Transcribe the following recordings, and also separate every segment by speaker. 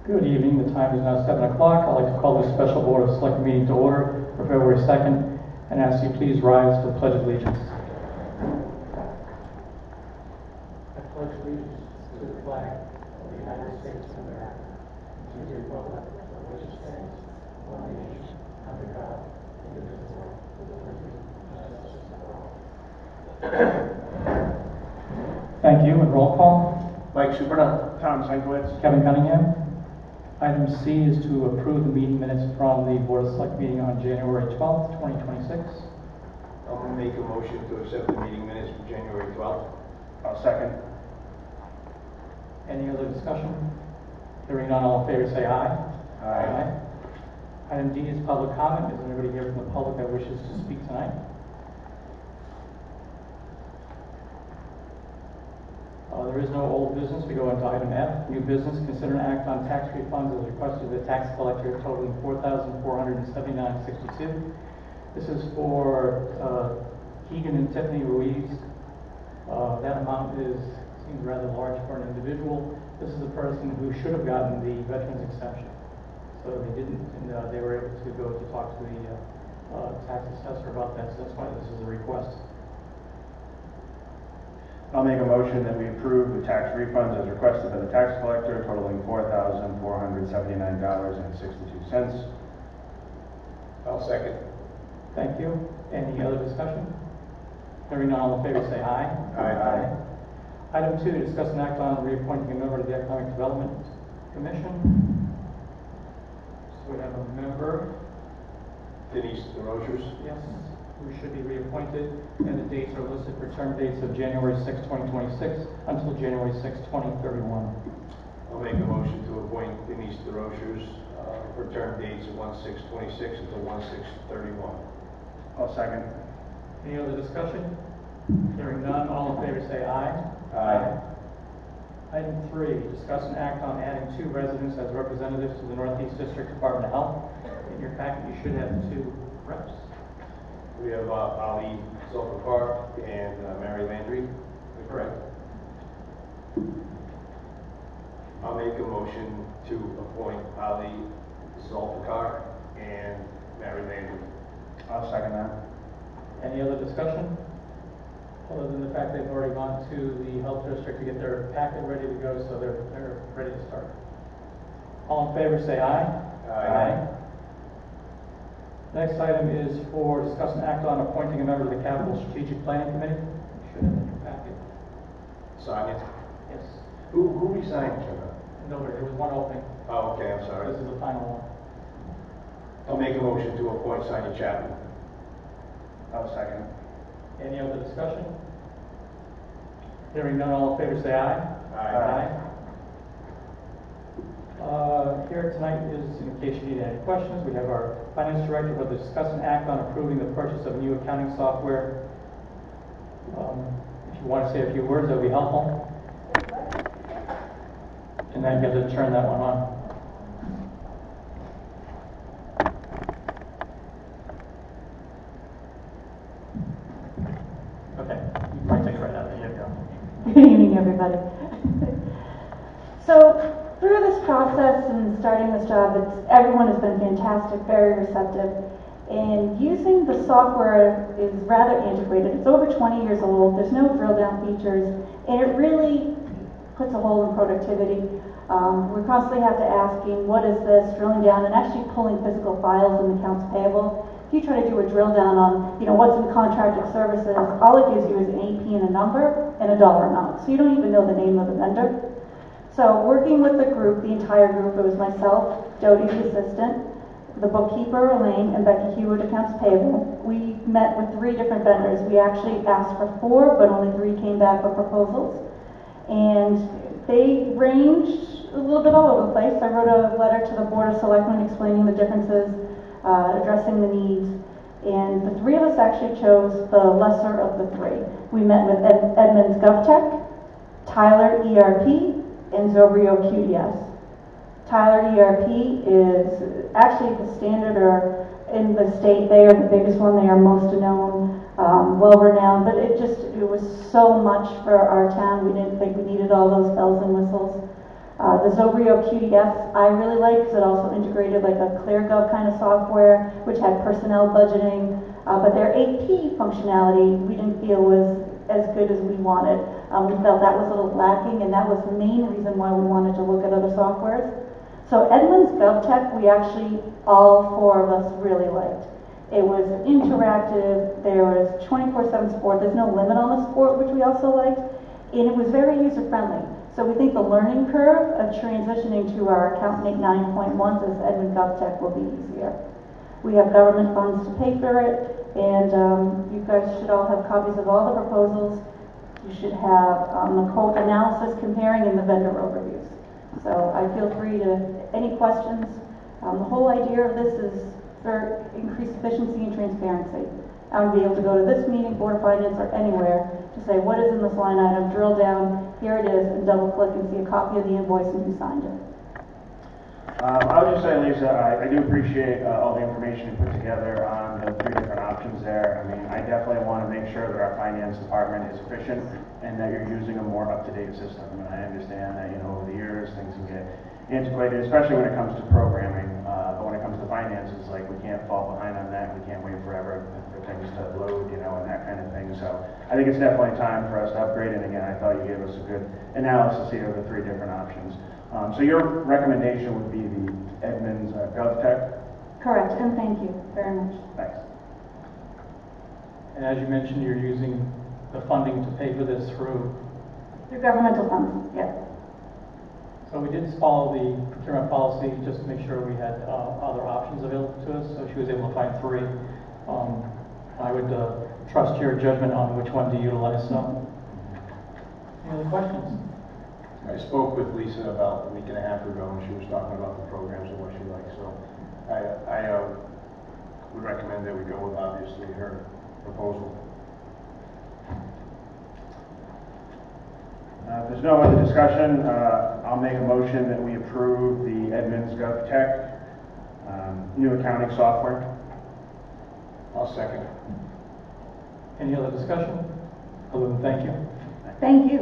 Speaker 1: Good evening. The time is now 7 o'clock. I'd like to call this special Board of Selectmen meeting to order for February 2nd and ask you please rise for the Pledge of Allegiance. I pledge allegiance to the flag of the United States of America, to the republic for which it stands, one nation, under God, indivisible, with liberty and justice for all. Thank you. And roll call.
Speaker 2: Mike Supernall. Tom Zenkowitz.
Speaker 1: Kevin Cunningham. Item C is to approve the meeting minutes from the Board of Select meeting on January 12th, 2026.
Speaker 2: I'm going to make a motion to accept the meeting minutes from January 12th. I'll second.
Speaker 1: Any other discussion? Hearing none, all in favor say aye.
Speaker 2: Aye.
Speaker 1: Item D is public comment. Is there anybody here from the public that wishes to speak tonight? There is no old business. We go into item F, new business. Consider an act on tax refunds as requested by the tax collector totaling $4,479.62. This is for Keegan and Tiffany Ruiz. That amount seems rather large for an individual. This is a person who should have gotten the veterans exemption, so they didn't, and they were able to go to talk to the tax assessor about that. So that's why this is a request.
Speaker 3: I'll make a motion that we approve the tax refunds as requested by the tax collector totaling $4,479.62.
Speaker 2: I'll second.
Speaker 1: Thank you. Any other discussion? Hearing none, all in favor say aye.
Speaker 2: Aye.
Speaker 1: Item 2, discuss an act on reappointing a member to the Economic Development Commission. So we have a member.
Speaker 2: Denise DeRosiers.
Speaker 1: Yes, who should be reappointed, and the dates are listed for term dates of January 6, 2026 until January 6, 2031.
Speaker 2: I'll make a motion to appoint Denise DeRosiers for term dates of 1/6/26 until 1/6/31.
Speaker 3: I'll second.
Speaker 1: Any other discussion? Hearing none, all in favor say aye.
Speaker 3: Aye.
Speaker 1: Item 3, discuss an act on adding 2 residents as representatives to the Northeast District Department of Health. In your packet, you should have 2 reps.
Speaker 2: We have Ali Zulfikar and Mary Landry. Correct. I'll make a motion to appoint Ali Zulfikar and Mary Landry.
Speaker 3: I'll second that.
Speaker 1: Any other discussion? Other than the fact they've already gone to the health district to get their packet ready to go, so they're ready to start. All in favor say aye.
Speaker 2: Aye.
Speaker 1: Next item is for discuss an act on appointing a member to the Capital Strategic Planning Committee. You should have in your packet.
Speaker 2: Sonia.
Speaker 1: Yes.
Speaker 2: Who resigned, Trevor?
Speaker 1: No, there was one opening.
Speaker 2: Oh, okay, I'm sorry.
Speaker 1: This is the final one.
Speaker 2: I'll make a motion to appoint Sonia Chapman.
Speaker 3: I'll second.
Speaker 1: Any other discussion? Hearing none, all in favor say aye.
Speaker 2: Aye.
Speaker 1: Here tonight is, in case you need any questions, we have our finance director will discuss an act on approving the purchase of new accounting software. If you want to say a few words, that would be helpful. And then get to turn that one on. Okay, you might take it right out. There you go.
Speaker 4: Good evening, everybody. So, through this process and starting this job, everyone has been fantastic, very receptive. And using the software is rather antiquated. It's over 20 years old. There's no drill down features, and it really puts a hole in productivity. We constantly have to asking, what is this? Drilling down and actually pulling physical files in accounts payable. If you try to do a drill down on, what's in contracted services, all it gives you is an AP and a number and a dollar amount. So you don't even know the name of the vendor. So working with the group, the entire group, it was myself, Jody the assistant, the bookkeeper, Elaine, and Becky Hewitt, accounts payable. We met with 3 different vendors. We actually asked for 4, but only 3 came back with proposals. And they ranged a little bit all over the place. I wrote a letter to the Board of Selectmen explaining the differences, addressing the needs. And the 3 of us actually chose the lesser of the 3. We met with Edmunds GovTech, Tyler ERP, and Zobrio QDS. Tyler ERP is actually the standard, or in the state, they are the biggest one. They are most known, well-renowned, but it was so much for our town. We didn't think we needed all those bells and whistles. The Zobrio QDS I really like because it also integrated like a ClearGov kind of software, which had personnel budgeting, but their AP functionality we didn't feel was as good as we wanted. We felt that was a little lacking, and that was the main reason why we wanted to look at other softwares. So Edmunds GovTech, we actually, all four of us really liked. It was interactive, there was 24/7 support, there's no limit on the support, which we also liked, and it was very user-friendly. So we think the learning curve of transitioning to our Accountant 9.1 as Edmund GovTech will be easier. We have government funds to pay for it, and you guys should all have copies of all the proposals. You should have the quote analysis comparing and the vendor overviews. So I feel free to, any questions. The whole idea of this is for increased efficiency and transparency. I would be able to go to this meeting, Board of Finance, or anywhere to say what is in this line item, drill down, here it is, and double click and see a copy of the invoice and who signed it.
Speaker 3: I would just say, Lisa, I do appreciate all the information you put together on the 3 different options there. I mean, I definitely want to make sure that our finance department is efficient and that you're using a more up-to-date system. And I understand that, over the years, things can get antiquated, especially when it comes to programming. But when it comes to finances, like, we can't fall behind on that. We can't wait forever for things to load, and that kind of thing. So I think it's definitely time for us to upgrade. And again, I thought you gave us a good analysis here of the 3 different options. So your recommendation would be the Edmunds GovTech?
Speaker 4: Correct, and thank you very much.
Speaker 3: Thanks.
Speaker 1: And as you mentioned, you're using the funding to pay for this through.
Speaker 4: Through governmental funds, yes.
Speaker 1: So we did follow the procurement policy just to make sure we had other options available to us. So she was able to find 3. I would trust your judgment on which one to utilize. So, any other questions?
Speaker 2: I spoke with Lisa about a week and a half ago, and she was talking about the programs and what she likes. So I would recommend that we go with, obviously, her proposal.
Speaker 3: If there's no other discussion, I'll make a motion that we approve the Edmunds GovTech new accounting software.
Speaker 2: I'll second.
Speaker 1: Any other discussion? Other than thank you.
Speaker 4: Thank you.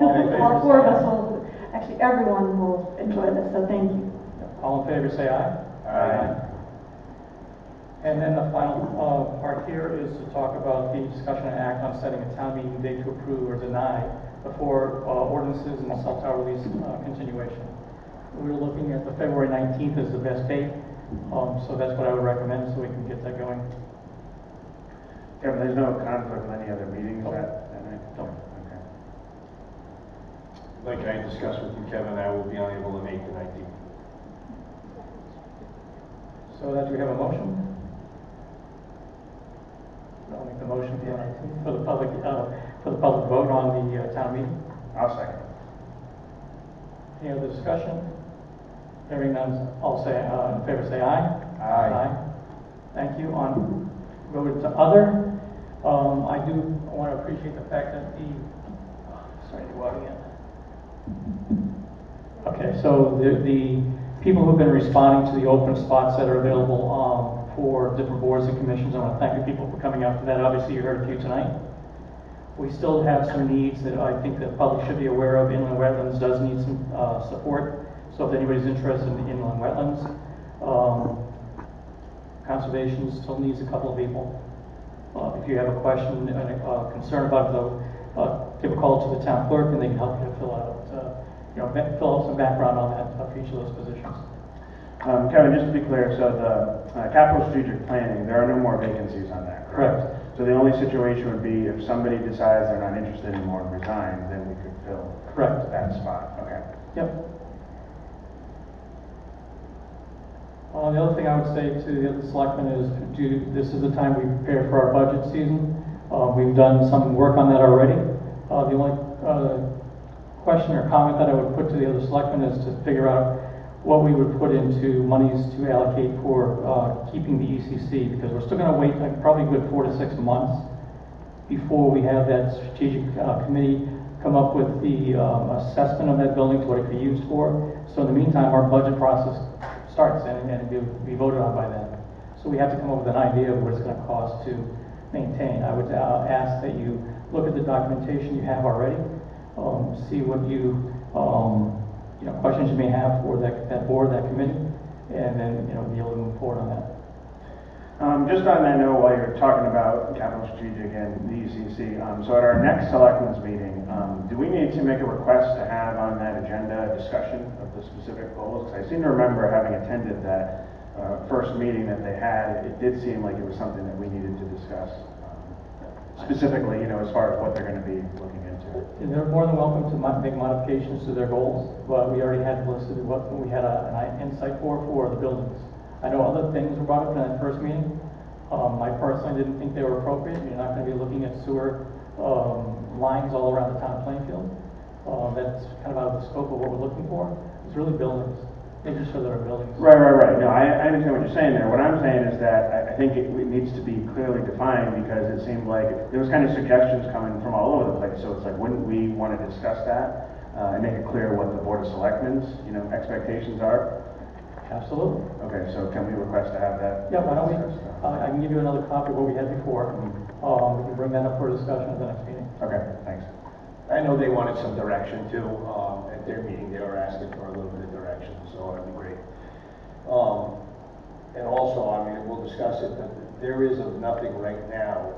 Speaker 1: All in favor,
Speaker 4: All 4 of
Speaker 1: say
Speaker 4: us will, actually everyone will enjoy this, so thank you.
Speaker 1: All in favor, say aye.
Speaker 2: Aye.
Speaker 1: And then the final part here is to talk about the discussion and act on setting a town meeting date to approve or deny the 4 ordinances and the cell tower lease continuation. We were looking at the February 19th as the best date, so that's what I would recommend so we can get that going.
Speaker 3: Kevin, there's no conflict with any other meetings that night?
Speaker 1: No.
Speaker 3: Okay.
Speaker 2: Like I discussed with you, Kevin, I will be unable to make the 19th.
Speaker 1: So that, do we have a motion? I'll make the motion for the 19th for the public vote on the town meeting.
Speaker 3: I'll second.
Speaker 1: Any other discussion? Hearing none, all say in favor, say aye.
Speaker 3: Aye.
Speaker 1: Thank you. On go to other. I do want to appreciate the fact that sorry to go out again. Okay, so the people who've been responding to the open spots that are available for different boards and commissions, I want to thank the people for coming out for that. Obviously, you heard a few tonight. We still have some needs that I think the public should be aware of. Inland wetlands does need some support. So if anybody's interested in the inland wetlands, conservation still needs a couple of people. If you have a question and a concern about it, give a call to the town clerk and they can help you to fill out, fill out some background on that for each of those positions.
Speaker 3: Kevin, just to be clear, so the capital strategic planning, there are no more vacancies on that, correct? So the only situation would be if somebody decides they're not interested anymore and resigns, then we could fill that spot. Okay.
Speaker 1: Yep. The other thing I would say to the other selectmen is this is the time we prepare for our budget season. We've done some work on that already. The only question or comment that I would put to the other selectmen is to figure out what we would put into monies to allocate for keeping the ECC, because we're still going to wait probably a good 4 to 6 months before we have that strategic committee come up with the assessment of that building to what it could be used for. So in the meantime, our budget process starts and it'll be voted on by then. So we have to come up with an idea of what it's going to cost to maintain. I would ask that you look at the documentation you have already, see what you questions you may have for that board, that committee, and then, be able to move forward on that.
Speaker 3: Just on that note, while you're talking about capital strategic and the ECC, so at our next selectmen's meeting, do we need to make a request to have on that agenda a discussion of the specific goals? Because I seem to remember having attended that first meeting that they had. It did seem like it was something that we needed to discuss specifically, as far as what they're going to be looking into.
Speaker 1: And they're more than welcome to make modifications to their goals, but we already had listed what we had an insight for the buildings. I know other things were brought up in that first meeting. I personally didn't think they were appropriate. You're not going to be looking at sewer lines all around the town of Plainfield. That's kind of out of the scope of what we're looking for. It's really buildings, making sure that our buildings.
Speaker 3: Right. No, I understand what you're saying there. What I'm saying is that I think it needs to be clearly defined, because it seemed like there was kind of suggestions coming from all over the place. So it's like, wouldn't we want to discuss that and make it clear what the Board of Selectmen's, expectations are?
Speaker 1: Absolutely.
Speaker 3: Okay, so can we request to have that?
Speaker 1: Yeah, why don't we? I can give you another copy of what we had before. We can bring that up for discussion at the next meeting.
Speaker 3: Okay, thanks.
Speaker 2: I know they wanted some direction too. At their meeting, they were asking for a little bit of direction, so that'd be great. And also, we'll discuss it, but there is nothing right now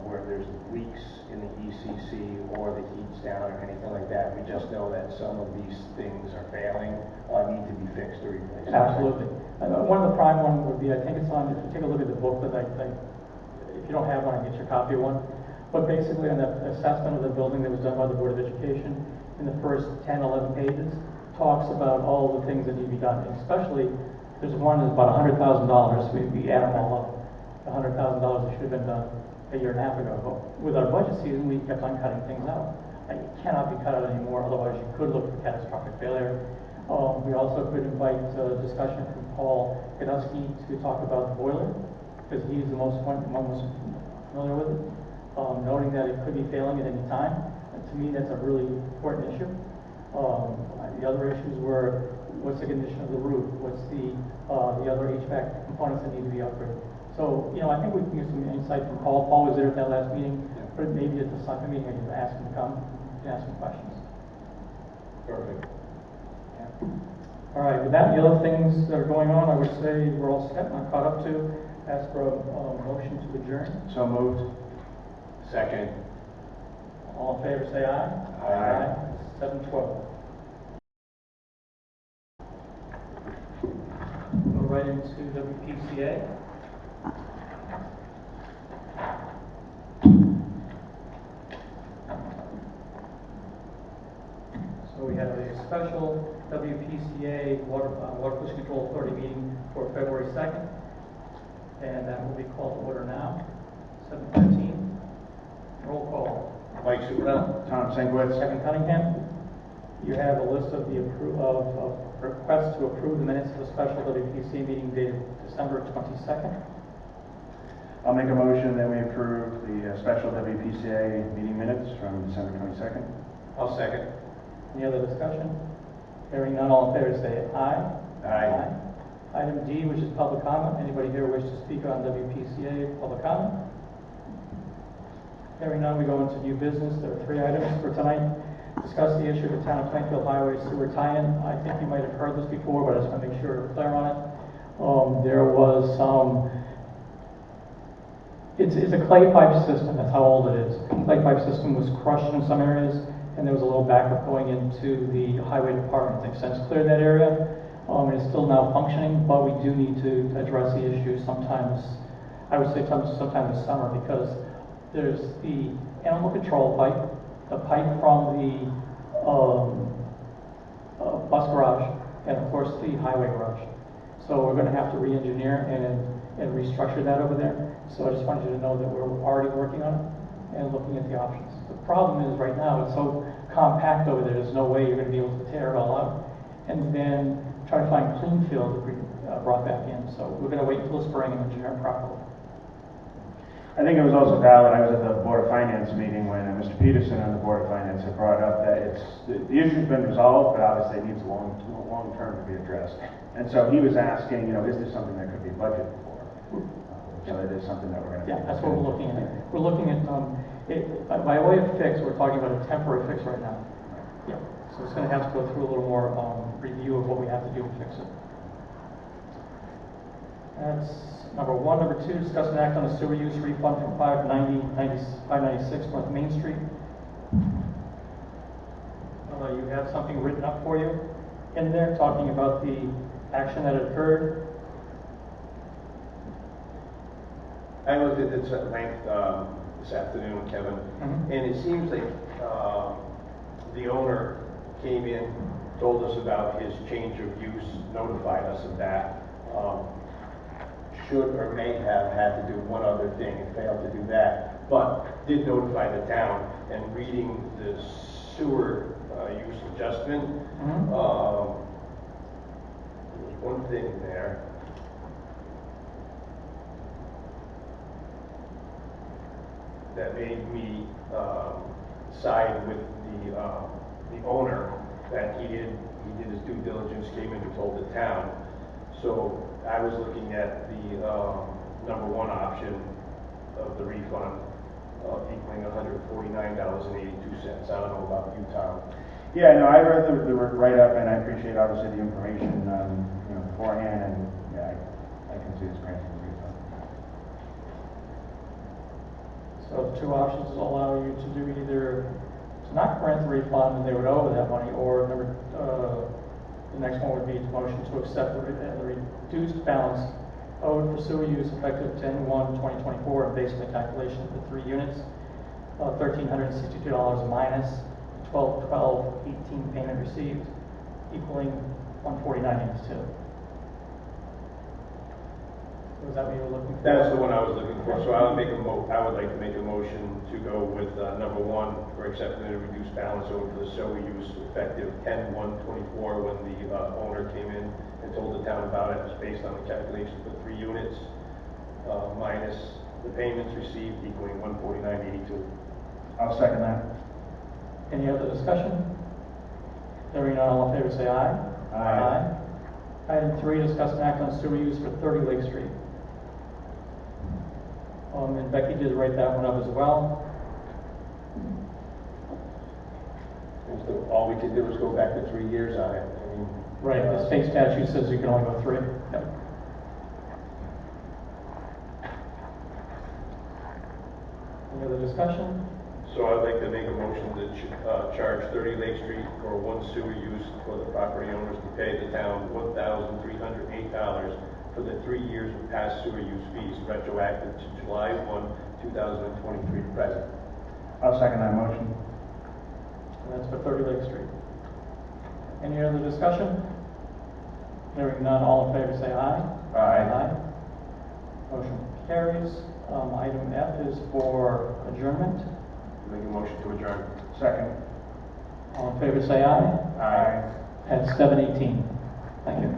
Speaker 2: where there's leaks in the ECC or the heat's down or anything like that. We just know that some of these things are failing or need to be fixed or replaced.
Speaker 1: Absolutely. One of the prime ones would be, I think it's on, if you take a look at the booklet, if you don't have one, I can get you a copy of one. But basically, on the assessment of the building that was done by the Board of Education, in the first 10, 11 pages, talks about all the things that need to be done. And especially, there's one that's about $100,000. We add them all up. $100,000 that should have been done a year and a half ago. But with our budget season, we kept on cutting things out. And it cannot be cut out anymore, otherwise you could look for catastrophic failure. We also could invite discussion from Paul Gadusky to talk about the boiler, because he's the most familiar with it. Noting that it could be failing at any time. And to me, that's a really important issue. The other issues were, what's the condition of the roof? What's the other HVAC components that need to be upgraded? So, I think we can get some insight from Paul. Paul was there at that last meeting, but maybe at the second meeting, I can ask him to come and ask some questions.
Speaker 2: Perfect.
Speaker 1: All right, with that, the other things that are going on, I would say we're all set and caught up to. Ask for a motion to adjourn.
Speaker 3: So moved.
Speaker 2: Second.
Speaker 1: All in favor, say aye.
Speaker 2: Aye.
Speaker 1: 7:12. Go right into WPCA. So we have a special WPCA Water Pollution Control Authority meeting for February 2nd, and that will be called to order now, 7:15. Roll call.
Speaker 2: Mike Superell.
Speaker 3: Tom Sinkwitz.
Speaker 1: Kevin Cunningham. You have a list of the requests to approve the minutes of the special WPCA meeting dated December 22nd.
Speaker 3: I'll make a motion that we approve the special WPCA meeting minutes from December 22nd.
Speaker 2: I'll second.
Speaker 1: Any other discussion? Hearing none, all in favor say aye.
Speaker 2: Aye.
Speaker 1: Item D, which is public comment. Anybody here wish to speak on WPCA public comment? Hearing none, we go into new business. There are 3 items for tonight. Discuss the issue of the town of Plainfield Highway sewer tie-in. I think you might have heard this before, but I just want to make sure we're clear on it. There was some, it's a clay pipe system. That's how old it is. The clay pipe system was crushed in some areas, and there was a little backup going into the highway department. They've since cleared that area. It's still now functioning, but we do need to address the issue sometimes, I would say sometime this summer, because there's the animal control pipe, the pipe from the bus garage, and of course the highway garage. So we're going to have to re-engineer and restructure that over there. So I just wanted you to know that we're already working on it and looking at the options. The problem is right now it's so compact over there, there's no way you're going to be able to tear it all out and then try to find clean fill to be brought back in. So we're going to wait until the spring and engineer it properly.
Speaker 3: I think it was also valid. I was at the Board of Finance meeting when Mr. Peterson on the Board of Finance had brought up that the issue's been resolved, but obviously it needs long term to be addressed. And so he was asking, is this something that could be budgeted for? So it is something that we're going to.
Speaker 1: Yeah, that's what we're looking at. We're looking at by way of fix. We're talking about a temporary fix right now. Yeah. So it's gonna have to go through a little more, review of what we have to do to fix it. That's number one. Number two, discuss an act on a sewer use refund from 596 North Main Street. You have something written up for you in there talking about the action that occurred.
Speaker 2: I looked at this at length this afternoon, Kevin, and it seems like the owner came in, told us about his change of use, notified us of that. Should or may have had to do one other thing and failed to do that, but did notify the town. And reading the sewer use adjustment, there's one thing there. That made me side with the owner, that he did his due diligence, came in and told the town. So I was looking at the number one option of the refund equaling $149.82. I don't know about you, Tom.
Speaker 3: Yeah, no, I read the write-up, and I appreciate obviously the information, beforehand, and yeah, I can see this granting the refund.
Speaker 1: So the two options allow you to do either to not grant the refund and they would owe that money, or the next one would be to motion to accept the reduced balance owed for sewer use effective 10/1/2024, and based on the calculation of the 3 units, $1,362 minus 12/12/18 payment received, equaling $149.82. Was that what you were looking for?
Speaker 2: That's the one I was looking for. So I would like to make a motion to go with number one for accepting the reduced balance owed for the sewer use effective 10/1/24, when the owner came in and told the town about it. It was based on the calculation for 3 units minus the payments received equaling $149.82.
Speaker 3: I'll second that.
Speaker 1: Any other discussion? Hearing none, all in favor say aye.
Speaker 3: Aye.
Speaker 1: Item 3, discuss an act on sewer use for 30 Lake Street. And Becky did write that one up as well.
Speaker 2: And so all we could do is go back to 3 years on it. I mean,
Speaker 1: Right, the state statute says you can only go 3. Yep. Any other discussion?
Speaker 2: So I'd like to make a motion to charge 30 Lake Street for one sewer use for the property owners to pay the town $1,308 for the 3 years of past sewer use fees, retroactive to July 1, 2023 to present.
Speaker 3: I'll second that motion.
Speaker 1: And that's for 30 Lake Street. Any other discussion? Hearing none, all in favor say aye.
Speaker 3: Aye.
Speaker 1: Motion carries. Item F is for adjournment.
Speaker 2: Make a motion to adjourn.
Speaker 3: Second.
Speaker 1: All in favor say aye.
Speaker 3: Aye.
Speaker 1: At 7:18. Thank you.